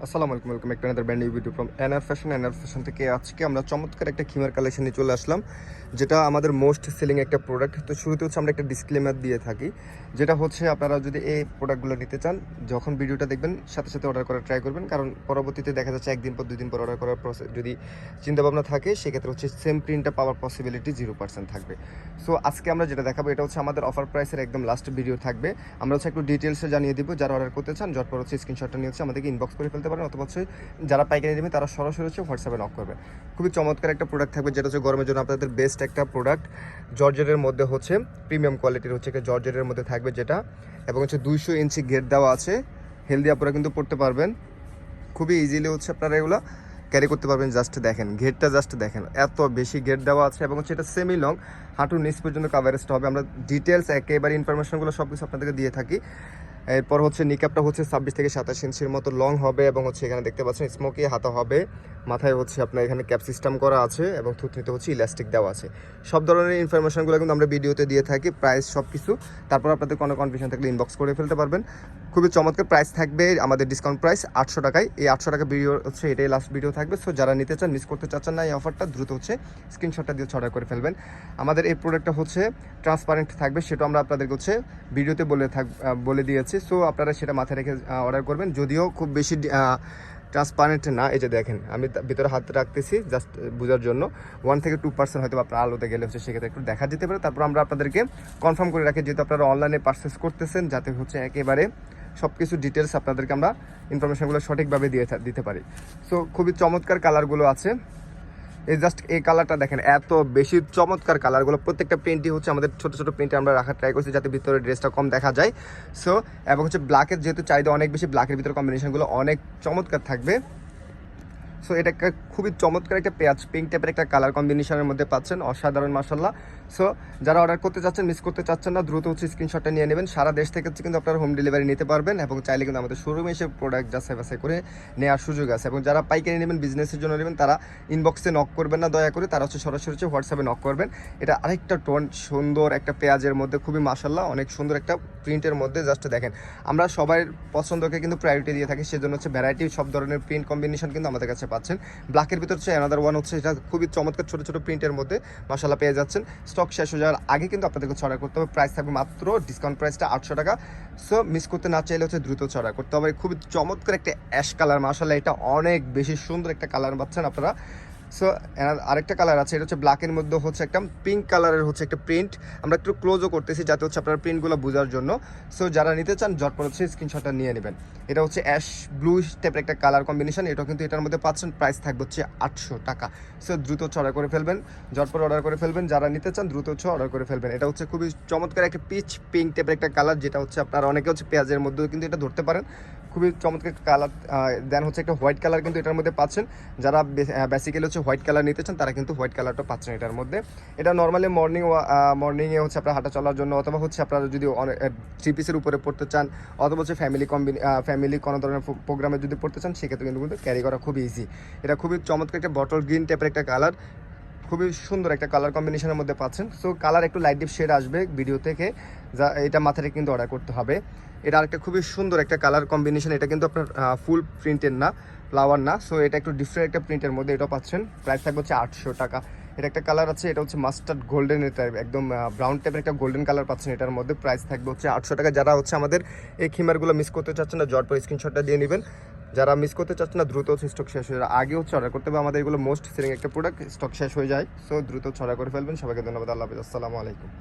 আসসালামু আলাইকুম, welcome back to another brand new video from NR fashion থেকে। আজকে আমরা চমৎকার একটা খিমার কালেকশন নিয়ে চলে আসলাম, যেটা আমাদের মোস্ট সেলিং একটা প্রোডাক্ট। তো শুরুতে হচ্ছে আমরা একটা ডিসক্লেমার দিয়ে থাকি, যেটা হচ্ছে আপনারা যদি এই প্রোডাক্টগুলো নিতে চান, যখন ভিডিওটা দেখবেন সাথে সাথে অর্ডার করার ট্রাই করবেন, কারণ পরবর্তীতে দেখা যাচ্ছে একদিন পর 2 দিন পর অর্ডার করার প্রসেস যদি চিন্তাভাবনা থাকে, সেক্ষেত্রে হচ্ছে সেম প্রিন্টটা পাওয়ার পসিবিলিটি 0% থাকবে। সো আজকে আমরা যেটা দেখাবো এটা হচ্ছে আমাদের অফার প্রাইসের একদম লাস্ট ভিডিও থাকবে। আমরা হচ্ছে একটু ডিটেলসে জানিয়ে দিব। যারা অর্ডার করতে চান ঝটপট হচ্ছে স্ক্রিনশটটা নিয়ে হচ্ছে আমাদেরকে ইনবক্স করে ফেলতে পারেন, অথবা হচ্ছে যারা পাইকারি নেবেন তারা সরাসরি হচ্ছে হোয়াটসঅ্যাপে নক করবেন। খুবই চমৎকার একটা প্রোডাক্ট থাকবে, যেটা হচ্ছে গরমের জন্য আপনাদের বেস্ট একটা প্রোডাক্ট। জর্জেটের মধ্যে হচ্ছে প্রিমিয়াম কোয়ালিটির হচ্ছে একটা জর্জেটের মধ্যে থাকবে যেটা, এবং হচ্ছে 200 ইঞ্চি গেট দেওয়া আছে। হেলদি আপনারা কিন্তু পড়তে পারবেন খুবই ইজিলি, হচ্ছে আপনারা এগুলো ক্যারি করতে পারবেন। জাস্ট দেখেন ঘেরটা, জাস্ট দেখেন এত বেশি ঘের দেওয়া আছে, এবং হচ্ছে এটা সেমি লং, হাঁটুর নিচ পর্যন্ত কাভারেজটা হবে। আমরা ডিটেলস একেবারে ইনফরমেশনগুলো সব কিছু আপনাদেরকে দিয়ে থাকি। এরপর হচ্ছে নিকাপটা হচ্ছে 26 থেকে 27 ইঞ্চির মতো লং হবে, এবং হচ্ছে এখানে দেখতে পাচ্ছেন স্মোকি হাতা হবে। মাথায় হচ্ছে আপনার এখানে ক্যাপ সিস্টেম করা আছে, এবং থুতনিতে হচ্ছে ইলাস্টিক দেওয়া আছে। সব ধরনের ইনফরমেশনগুলো কিন্তু আমরা ভিডিওতে দিয়ে থাকি, প্রাইস সব কিছু। তারপর আপনাদের কোনো কনফিউশন থাকলে ইনবক্স করে ফেলতে পারবেন। খুবই চমৎকার প্রাইস থাকবে, আমাদের ডিসকাউন্ট প্রাইস 800 টাকায়। এই 800 টাকা ভিডিও হচ্ছে এটাই লাস্ট ভিডিও থাকবে। সো যারা নিতে চান, মিস করতে চাচ্ছেন না এই অফারটা, দ্রুত হচ্ছে স্ক্রিনশটটা দিয়ে অর্ডার করে ফেলবেন। আমাদের এই প্রোডাক্টটা হচ্ছে ট্রান্সপারেন্ট থাকবে, সেটা আমরা আপনাদেরকে হচ্ছে ভিডিওতে বলে দিয়েছি। সো আপনারা সেটা মাথায় রেখে অর্ডার করবেন। যদিও খুব বেশি ট্রান্সপারেন্ট না, এই যে দেখেন আমি ভিতরে হাত রাখতেছি জাস্ট বোঝার জন্য। 1 থেকে 2% হয়তো আপনার আলোতে গেলে হচ্ছে সেক্ষেত্রে একটু দেখা যেতে পারে। তারপর আমরা আপনাদেরকে কনফার্ম করে রাখি, যেহেতু আপনারা অনলাইনে পারচেস করতেছেন, যাতে হচ্ছে একেবারে সব কিছু ডিটেলস আপনাদেরকে আমরা ইনফরমেশনগুলো সঠিকভাবে দিতে পারি। সো খুবই চমৎকার কালারগুলো আছে। এই জাস্ট এই কালারটা দেখেন, এত বেশি চমৎকার কালারগুলো। প্রত্যেকটা প্রিন্টই হচ্ছে আমাদের ছোট ছোট প্রিন্টে আমরা রাখার ট্রাই করছি, যাতে ভিতরে ড্রেসটা কম দেখা যায়। সো এবং হচ্ছে ব্ল্যাকের যেহেতু চাহিদা অনেক বেশি, ব্ল্যাকের ভিতরে কম্বিনেশনগুলো অনেক চমৎকার থাকবে। সো এটা একটা খুবই চমৎকার একটা পেঁয়াজ পিঙ্ক টাইপের একটা কালার কম্বিনেশনের মধ্যে পাচ্ছেন, অসাধারণ মাশাআল্লাহ। সো যারা অর্ডার করতে চাচ্ছেন, মিস করতে চাচ্ছেন না, দ্রুত হচ্ছে স্ক্রিনশটটা নিয়ে নেবেন। সারা দেশ থেকে হচ্ছে কিন্তু আপনারা হোম ডেলিভারি নিতে পারবেন, এবং চাইলে কিন্তু আমাদের শোরুমে এসে প্রোডাক্ট যাচাই বাছাই করে নেওয়ার সুযোগ আছে। এবং যারা পাইকারি নেবেন, বিজনেসের জন্য নেবেন, তারা ইনবক্সে নক করবেন না দয়া করে, তারা হচ্ছে সরাসরি হচ্ছে হোয়াটসঅ্যাপে নক করবেন। এটা আরেকটা টোন সুন্দর একটা পেঁয়াজের মধ্যে, খুবই মাশাআল্লাহ অনেক সুন্দর একটা প্রিন্টের মধ্যে। জাস্ট দেখেন, আমরা সবাই পছন্দকে কিন্তু প্রায়োরিটি দিয়ে থাকি, সেজন্য হচ্ছে ভ্যারাইটি সব ধরনের প্রিন্ট কম্বিনেশন কিন্তু আমাদের কাছে পাচ্ছেন। ব্ল্যাকের ভিতর হচ্ছে অ্যানাদার ওয়ান হচ্ছে, এটা খুবই চমৎকার ছোট ছোট প্রিন্টের মধ্যে মাশাআল্লাহ পেয়ে যাচ্ছেন। স্টক শেষ হয়ে যাওয়ার আগে কিন্তু আপনাদেরকে অর্ডার করতে হবে। প্রাইস থাকবে মাত্র, ডিসকাউন্ট প্রাইসটা 800 টাকা। সো মিস করতে না চাইলে হচ্ছে দ্রুত অর্ডার করতে হবে। খুবই চমৎকার একটা অ্যাশ কালার, মাশাআল্লাহ এটা অনেক বেশি সুন্দর একটা কালার পাচ্ছেন আপনারা। সো আরেকটা কালার আছে, এটা হচ্ছে ব্ল্যাকের মধ্যে হচ্ছে একটা পিঙ্ক কালারের হচ্ছে একটা প্রিন্ট। আমরা একটু ক্লোজও করতেছি যাতে হচ্ছে আপনার প্রিন্টগুলো বোঝার জন্য। সো যারা নিতে চান ঝটপট হচ্ছে স্ক্রিনশটটা নিয়ে নেবেন। এটা হচ্ছে অ্যাশ ব্লু টাইপের একটা কালার কম্বিনেশন, এটাও কিন্তু এটার মধ্যে পাচ্ছেন। প্রাইস থাকবে হচ্ছে 800 টাকা। সো দ্রুত হচ্ছে অর্ডার করে ফেলবেন, ঝটপট অর্ডার করে ফেলবেন। যারা নিতে চান দ্রুত হচ্ছে অর্ডার করে ফেলবেন। এটা হচ্ছে খুবই চমৎকার একটা পিচ পিঙ্ক টাইপের একটা কালার, যেটা হচ্ছে আপনারা অনেকে হচ্ছে পেঁয়াজের মধ্যেও কিন্তু এটা ধরতে পারেন। খুবই চমৎকার কালার। দেন হচ্ছে একটা হোয়াইট কালার কিন্তু এটার মধ্যে পাচ্ছেন। যারা বেসিক্যালি হচ্ছে হোয়াইট কালার নিতে চান, তারা কিন্তু হোয়াইট কালারটা পাচ্ছেন এটার মধ্যে। এটা নর্মালি মর্নিংয়ে হচ্ছে আপনার হাঁটা চলার জন্য, অথবা হচ্ছে আপনারা যদি থ্রি পিসের উপরে পড়তে চান, অথবা হচ্ছে ফ্যামিলি কোনো ধরনের প্রোগ্রামে যদি পড়তে চান, সেক্ষেত্রে কিন্তু ক্যারি করা খুবই ইজি। এটা খুবই চমৎকার একটা বটল গ্রিন টাইপের একটা কালার, খুবই সুন্দর একটা কালার কম্বিনেশনের মধ্যে পাচ্ছেন। সো কালার একটু লাইট ডিপ শেড আসবে ভিডিও থেকে, যা এটা মাথায় কিন্তু অর্ডার করতে হবে। এটা আরেকটা খুবই সুন্দর একটা কালার কম্বিনেশন, এটা কিন্তু আপনার ফুল প্রিন্টের না, ফ্লাওয়ার না। সো এটা একটু ডিফারেন্ট একটা প্রিন্টের মধ্যে এটা পাচ্ছেন। প্রাইস থাকবে হচ্ছে 800 টাকা। এটা একটা কালার আছে, এটা হচ্ছে মাস্টার্ড গোল্ডেনের টাইপ, একদম ব্রাউন টাইপের একটা গোল্ডেন কালার পাচ্ছেন এটার মধ্যে। প্রাইস থাকবে হচ্ছে 800 টাকা। যারা হচ্ছে আমাদের এই খিমারগুলো মিস করতে চাচ্ছেন না, ঝটপট স্ক্রিনশটটা দিয়ে নেবেন। যারা মিস করতে চাচ্ছেন না, দ্রুত হচ্ছে স্টক শেষ হয়ে যায় আগে হচ্ছে অর্ডার করতে হবে। আমাদের এগুলো মোস্ট সেলিং একটা প্রোডাক্ট, স্টক শেষ হয়ে যায়। সো দ্রুত অর্ডার করে ফেলবেন। সবাইকে ধন্যবাদ, আল্লাহ হাফেজ, আসসালামু আলাইকুম।